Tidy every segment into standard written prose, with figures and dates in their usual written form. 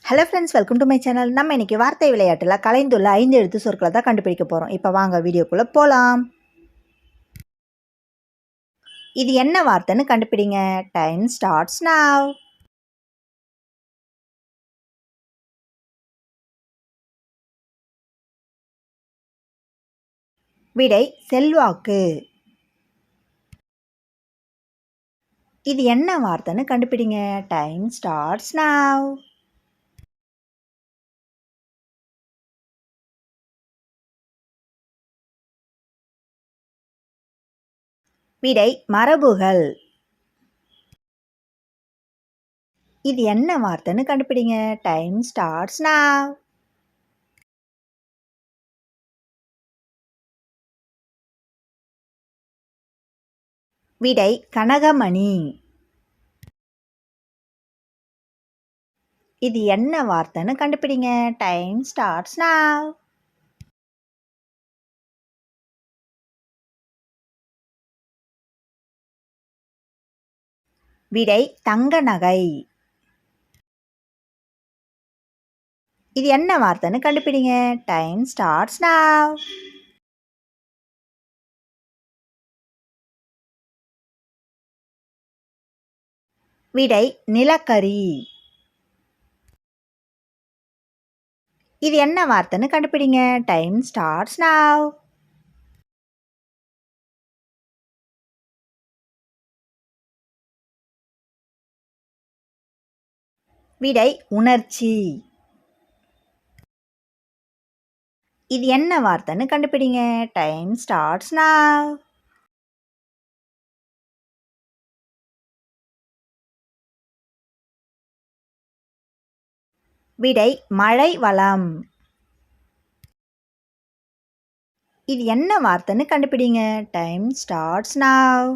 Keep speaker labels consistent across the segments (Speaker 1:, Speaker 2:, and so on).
Speaker 1: Hello friends, welcome to my channel. நம்ம இன்னைக்கு வார்த்தை விளையாட்டில் கலைந்துள்ள 5 எழுத்து சொற்களை தான் கண்டுபிடிக்க போகிறோம். இப்போ வாங்க வீடியோக்குள்ளே போகலாம். இது என்ன வார்த்தைன்னு கண்டுபிடிங்க. Time starts now. விடை செல்வாக்கு. இது என்ன வார்த்தைன்னு கண்டுபிடிங்க. Time starts now. விடை மரபுகள். இது என்ன வார்த்தைன்னு கண்டுபிடிங்க. Time starts now. விடை கனகமணி. இது என்ன வார்த்தைன்னு கண்டுபிடிங்க. Time starts now. விடை தங்க நகை. இது என்ன வார்த்தைன்னு கண்டுபிடிங்க. Time starts now. விடை நிலக்கரி. இது என்ன வார்த்தைன்னு கண்டுபிடிங்க. Time starts now. விடை உணர்ச்சி. இது என்ன வார்த்தைன்னு கண்டுபிடிங்க. Time starts now. விடை மழை வளம். இது என்ன வார்த்தைன்னு கண்டுபிடிங்க. Time starts now.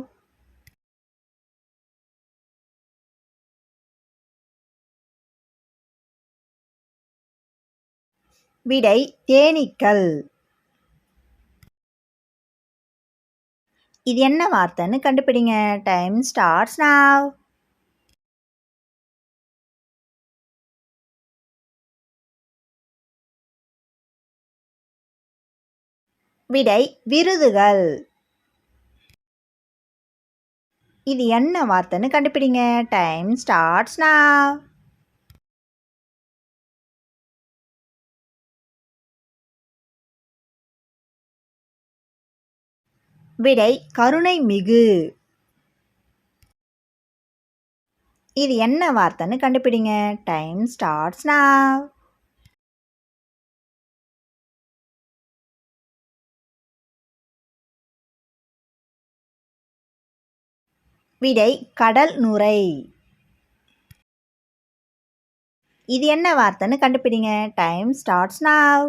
Speaker 1: விடை தேனீக்கள். இது என்ன வார்த்தைன்னு கண்டுபிடிங்க. Time starts now. விடை விருதுகள். இது என்ன வார்த்தைன்னு கண்டுபிடிங்க. Time starts now. விடை கருணை மிகு. இது என்ன வார்த்தைன்னு கண்டுபிடிங்க. Time starts now. விடை கடல் நுரை. இது என்ன வார்த்தைன்னு கண்டுபிடிங்க. Time starts now.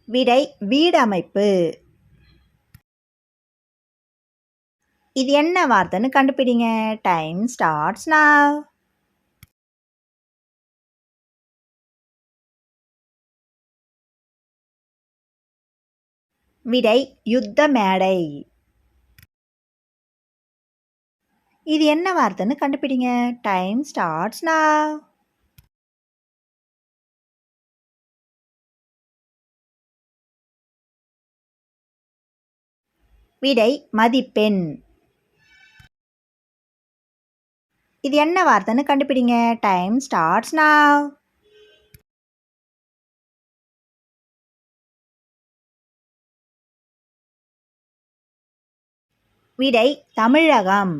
Speaker 1: விடை வீடமைப்பு. இது என்ன வார்த்தைன்னு கண்டுபிடிங்க. Time starts now. விடை யுத்த மேடை. இது என்ன வார்த்தைன்னு கண்டுபிடிங்க. Time starts now. விடை மதிப்பெண். இது என்ன வார்த்தைன்னு கண்டுபிடிங்க. Time starts now. விடை தமிழகம்.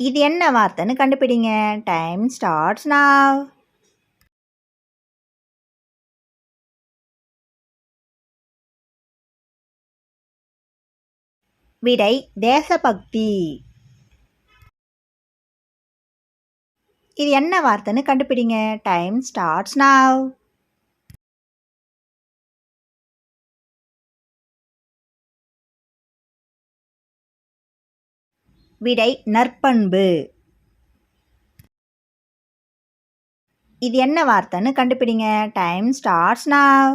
Speaker 1: இது என்ன வார்த்தைன்னு கண்டுபிடிங்க. Time starts now. விடை தேசபக்தி. இது என்ன வார்த்தைன்னு கண்டுபிடிங்க. Time starts now. விடை நற்பண்பு. இது என்ன வார்த்தைன்னு கண்டுபிடிங்க. Time starts now.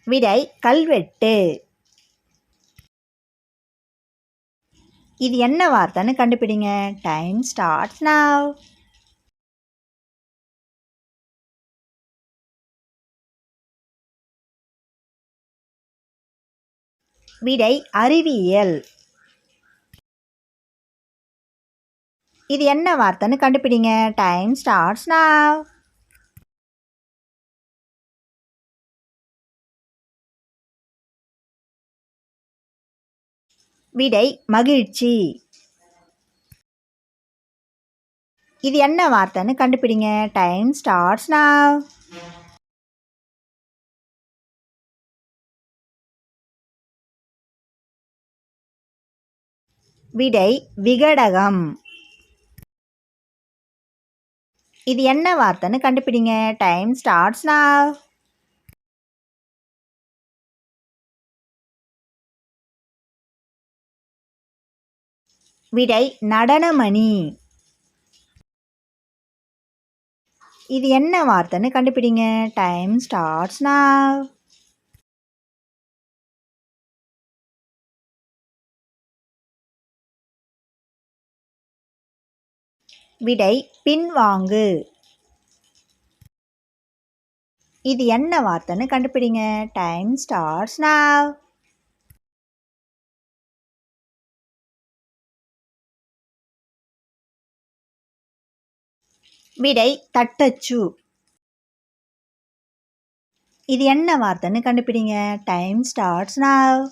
Speaker 1: விடை கல்வெட்டு. இது என்ன வார்த்தைன்னு கண்டுபிடிங்க. Time starts now. விடை அறிவியல். இது என்ன வார்த்தைன்னு கண்டுபிடிங்க. Time starts now. விடை மகிழ்ச்சி. இது என்ன வார்த்தைன்னு கண்டுபிடிங்க. Time starts now. விடை விகடகம். இது என்ன வார்த்தைன்னு கண்டுபிடிங்க. Time starts now. விடை நடனமணி. இது என்ன வார்த்தைன்னு கண்டுபிடிங்க. Time starts now. விடை பின்வாங்கு. இது என்ன வார்த்தைன்னு கண்டுபிடிங்க. Time starts now. விடை தட்டச்சு. இது என்ன வார்த்தைன்னு கண்டுபிடிங்க. Time starts now.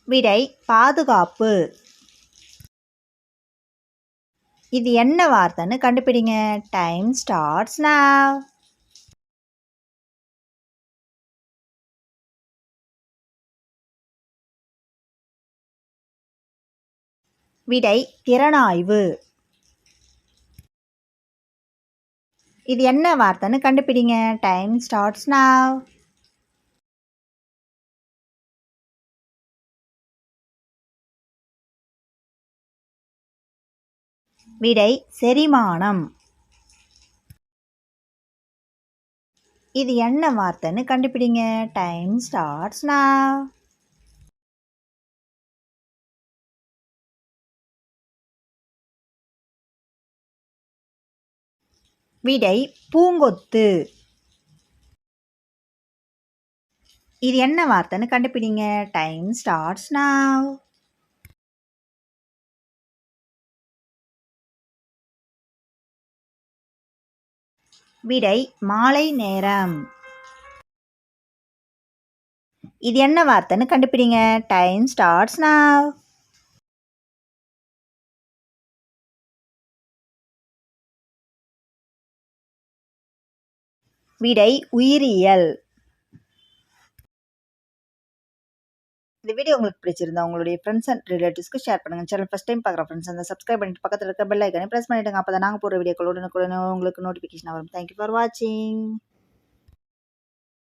Speaker 1: விடை பாதுகாப்பு. இது என்ன வார்த்தைன்னு கண்டுபிடிங்க. Time starts now. விடை திறனாய்வு. இது என்ன வார்த்தைன்னு கண்டுபிடிங்க. Time starts now. விடை செரிமானம். இது என்ன வார்த்தைன்னு கண்டுபிடிங்க. Time starts now. விடை பூங்கொத்து. இது என்ன வார்த்தைன்னு கண்டுபிடிங்க. Time starts now. விடை மாலை நேரம். இது என்ன வார்த்தைன்னு கண்டுபிடிங்க. Time starts now. விடை உயிரியல். இந்த வீடியோ உங்களுக்கு பிடிச்சிருந்தா உங்களுடைய ஃப்ரெண்ட்ஸ் அண்ட் ரிலேட்டிவ்ஸ்க்கு ஷேர் பண்ணுங்க. சேனல் ஃபர்ஸ்ட் டைம் பார்க்குற ஃப்ரெண்ட்ஸ் அந்த சப்ஸ்கிரைப் பண்ணிட்டு பக்கத்தில் இருக்க பெல் ஐக்கனை ப்ரெஸ் பண்ணிவிடுங்க. அப்போ தான் நாங்கள் போகிற வீடியோக்களோட உங்களுக்கு நோட்டிஃபிகேஷன் வரும். தேங்க்யூ ஃபார் வாட்சிங்.